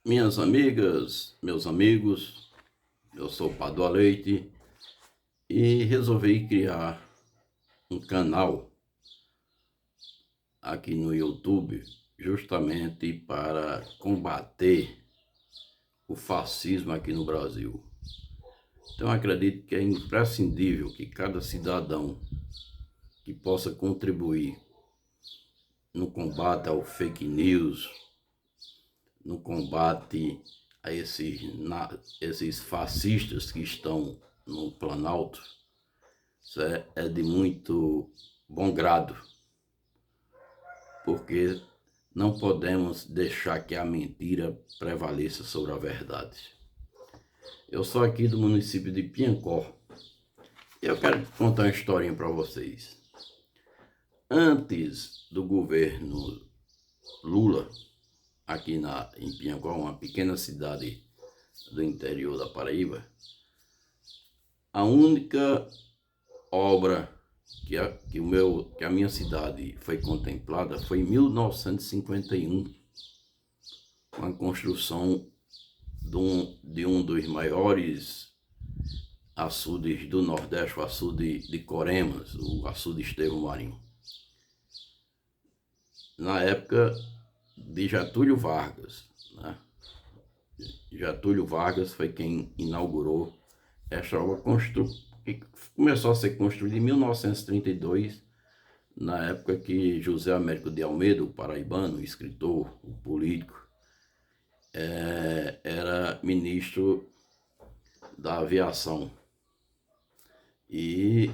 Minhas amigas, meus amigos, eu sou o Padua Leite e resolvi criar um canal aqui no YouTube justamente para combater o fascismo aqui no Brasil. Então acredito que é imprescindível que cada cidadão que possa contribuir no combate ao fake news, no combate a esses fascistas que estão no Planalto, isso é de muito bom grado, porque não podemos deixar que a mentira prevaleça sobre a verdade. Eu sou aqui do município de Piancó e eu quero contar uma historinha para vocês. Antes do governo Lula, aqui em Piancó, uma pequena cidade do interior da Paraíba, a única obra que a minha cidade foi contemplada foi em 1951, com a construção de um dos maiores açudes do Nordeste, o açude de Coremas, o açude Estevão Marinho. Na época de Getúlio Vargas, né? Getúlio Vargas foi quem inaugurou esta obra, que começou a ser construída em 1932, na época que José Américo de Almeida, o paraibano, o escritor, o político, era ministro da aviação. E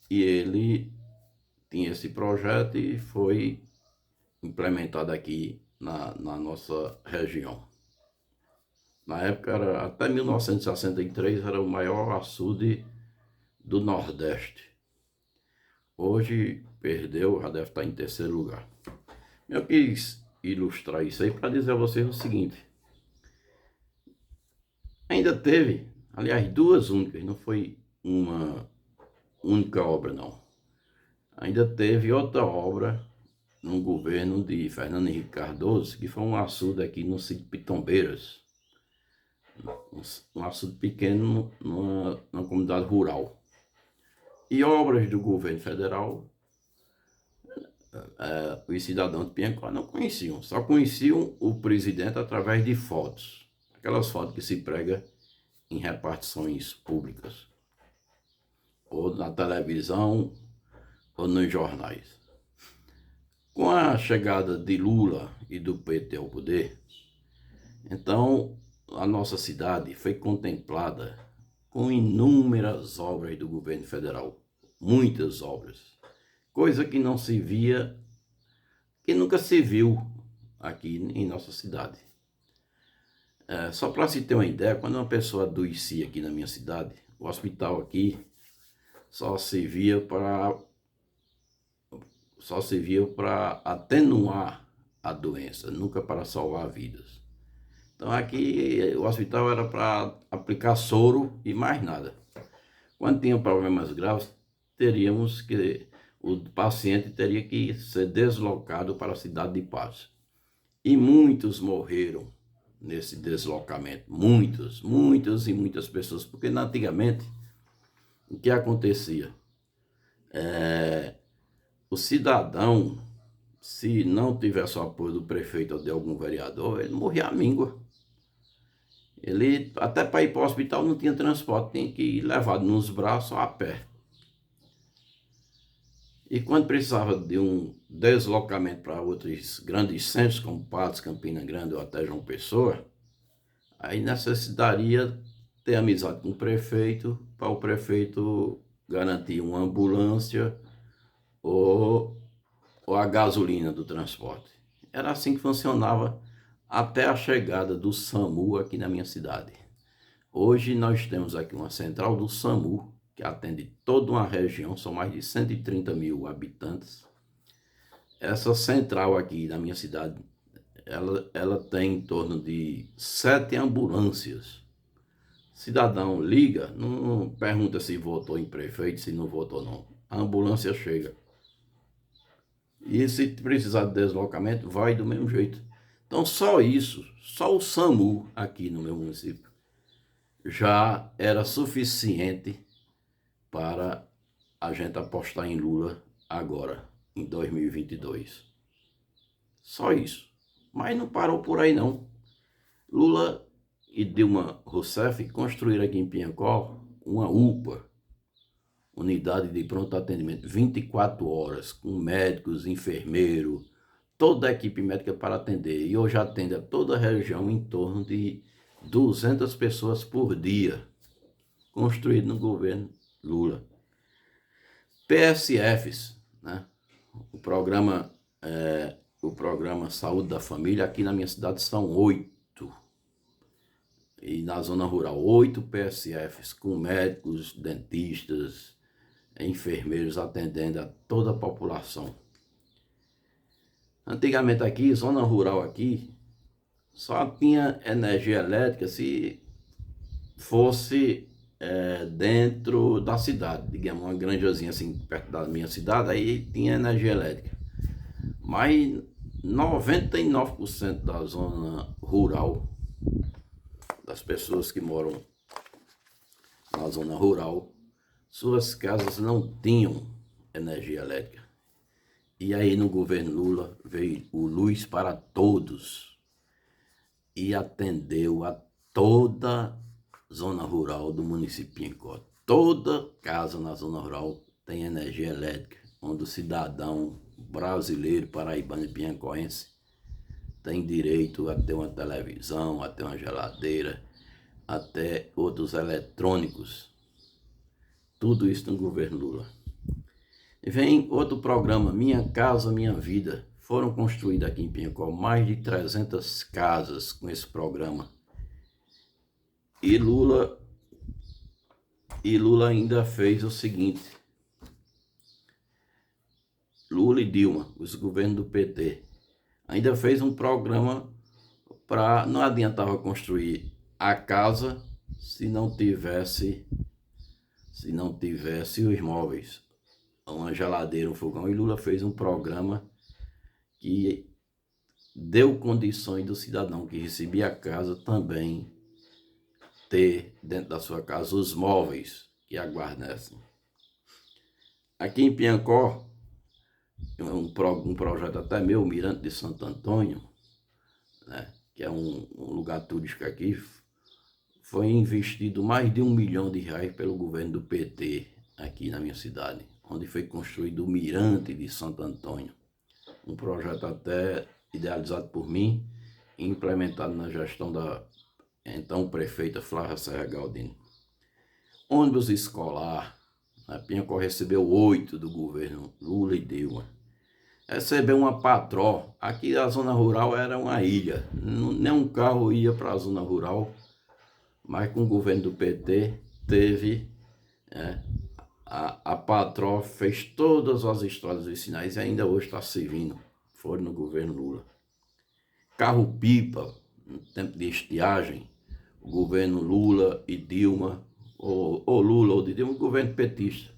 ele tinha esse projeto e foi implementado aqui na nossa região. Na época, até 1963, era o maior açude do Nordeste. Hoje perdeu, já deve estar em terceiro lugar. Eu quis ilustrar isso aí para dizer a vocês o seguinte: ainda teve, aliás, duas únicas, não foi uma única obra, não. Ainda teve outra obra no governo de Fernando Henrique Cardoso, que foi um açude aqui no sítio Pitombeiras, um açude pequeno numa comunidade rural. E obras do governo federal, os cidadãos de Piancó não conheciam, só conheciam o presidente através de fotos, aquelas fotos que se prega em repartições públicas, ou na televisão, ou nos jornais. Com a chegada de Lula e do PT ao poder, então a nossa cidade foi contemplada com inúmeras obras do governo federal, muitas obras, coisa que não se via, que nunca se viu aqui em nossa cidade. Só para se ter uma ideia, quando uma pessoa adoecia aqui na minha cidade, o hospital aqui só servia para atenuar a doença, nunca para salvar vidas. Então aqui o hospital era para aplicar soro e mais nada. Quando tinha problemas graves, o paciente teria que ser deslocado para a cidade de Patos. E muitos morreram nesse deslocamento. Muitas pessoas. Porque antigamente, o que acontecia? O cidadão, se não tivesse o apoio do prefeito ou de algum vereador, ele morria à míngua. Ele, até para ir para o hospital, não tinha transporte, tinha que ir levado nos braços a pé. E quando precisava de um deslocamento para outros grandes centros, como Patos, Campina Grande ou até João Pessoa, aí necessitaria ter amizade com o prefeito, para o prefeito garantir uma ambulância ou a gasolina do transporte. Era assim que funcionava até a chegada do SAMU aqui na minha cidade. Hoje nós temos aqui uma central do SAMU, que atende toda uma região, são mais de 130 mil habitantes. Essa central aqui na minha cidade, ela tem em torno de 7 ambulâncias. Cidadão liga, não pergunta se votou em prefeito, se não votou não. A ambulância chega. E se precisar de deslocamento, vai do mesmo jeito. Então só isso, só o SAMU aqui no meu município já era suficiente para a gente apostar em Lula agora, em 2022. Só isso. Mas não parou por aí não. Lula e Dilma Rousseff construíram aqui em Piancó uma UPA, Unidade de Pronto Atendimento, 24 horas, com médicos, enfermeiros, toda a equipe médica para atender. E hoje atende a toda a região em torno de 200 pessoas por dia, construído no governo Lula. PSFs, né? O programa Saúde da Família, aqui na minha cidade são 8. E na zona rural, 8 PSFs, com médicos, dentistas, enfermeiros atendendo a toda a população. Antigamente aqui, zona rural aqui, só tinha energia elétrica se fosse dentro da cidade, digamos, uma granjazinha assim, perto da minha cidade, aí tinha energia elétrica. Mas 99% da zona rural, das pessoas que moram na zona rural, suas casas não tinham energia elétrica. E aí no governo Lula veio o Luz para Todos e atendeu a toda zona rural do município de Piancó. Toda casa na zona rural tem energia elétrica, onde o cidadão brasileiro, paraibano e piancoense tem direito a ter uma televisão, a ter uma geladeira, até outros eletrônicos. Tudo isso no governo Lula. E vem outro programa, Minha Casa Minha Vida. Foram construídas aqui em Piancó mais de 300 casas com esse programa. E Lula ainda fez o seguinte. Lula e Dilma, os governos do PT, ainda fez um programa para... Não adiantava construir a casa se não tivesse os móveis, uma geladeira, um fogão. E Lula fez um programa que deu condições do cidadão que recebia a casa também ter dentro da sua casa os móveis que aguardecem. Aqui em Piancó, um projeto até meu, Mirante de Santo Antônio, né, que é um lugar turístico aqui, foi investido mais de R$1 milhão pelo governo do PT aqui na minha cidade, onde foi construído o Mirante de Santo Antônio. Um projeto até idealizado por mim e implementado na gestão da então prefeita Flávia Serra Galdino. Ônibus escolar, a Piancó recebeu 8 do governo Lula e Dilma. Recebeu uma patró. Aqui a zona rural era uma ilha, nenhum carro ia para a zona rural, mas com o governo do PT teve, a patró fez todas as estradas vicinais e ainda hoje está servindo, foi no governo Lula. Carro-pipa, no tempo de estiagem, o governo Lula e Dilma, ou Lula ou de Dilma, o governo petista,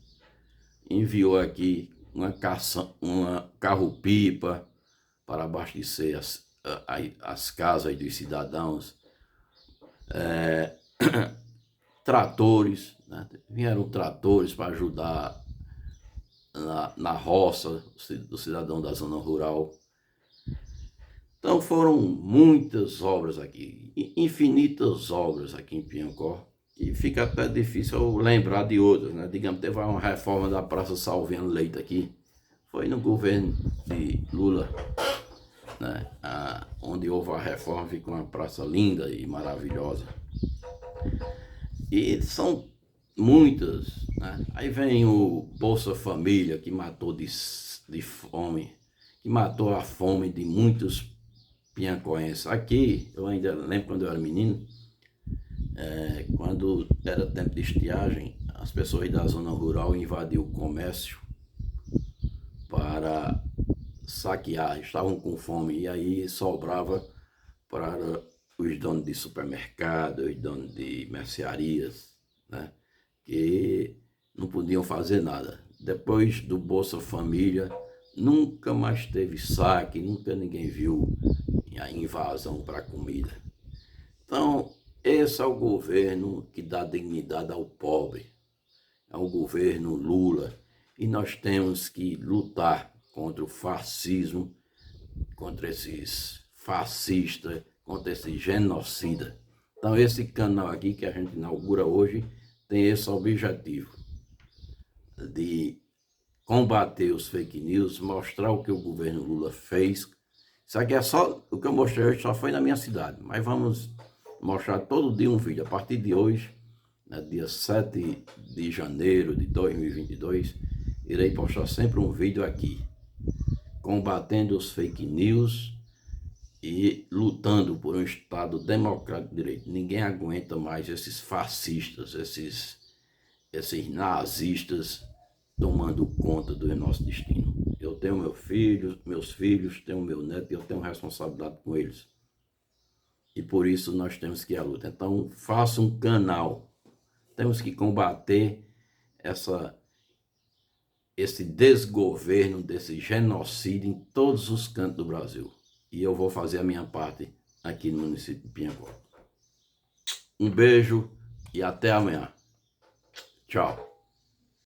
enviou aqui uma carro-pipa para abastecer as casas dos cidadãos, tratores, né? Vieram tratores para ajudar na roça do cidadão da zona rural. Então foram muitas obras aqui, infinitas obras aqui em Piancó, e fica até difícil eu lembrar de outras, né? Digamos, teve uma reforma da Praça Salviano Leite aqui, foi no governo de Lula, né? Onde houve a reforma, ficou uma praça linda e maravilhosa. E são muitas, né? Aí vem o Bolsa Família, que matou de fome, que matou a fome de muitos piancoenses. Aqui, eu ainda lembro quando eu era menino, quando era tempo de estiagem, as pessoas da zona rural invadiam o comércio para saquear, estavam com fome, e aí sobrava para os donos de supermercado, os donos de mercearias, né, que não podiam fazer nada. Depois do Bolsa Família, nunca mais teve saque, nunca ninguém viu invasão para a comida. Então, esse é o governo que dá dignidade ao pobre. É o governo Lula. E nós temos que lutar contra o fascismo, contra esses fascistas, contra esse genocida. Então, esse canal aqui que a gente inaugura hoje tem esse objetivo de combater os fake news, mostrar o que o governo Lula fez. Isso aqui é só, o que eu mostrei hoje só foi na minha cidade, mas vamos mostrar todo dia um vídeo. A partir de hoje, né, dia 7 de janeiro de 2022, irei postar sempre um vídeo aqui, combatendo os fake news e lutando por um Estado democrático de direito. Ninguém aguenta mais esses fascistas, esses nazistas tomando conta do nosso destino. Eu tenho meus filhos, tenho meu neto e eu tenho responsabilidade com eles. E por isso nós temos que ir à luta. Então, faça um canal. Temos que combater esse desgoverno, desse genocídio em todos os cantos do Brasil. E eu vou fazer a minha parte aqui no município de Pinhacó. Um beijo e até amanhã. Tchau.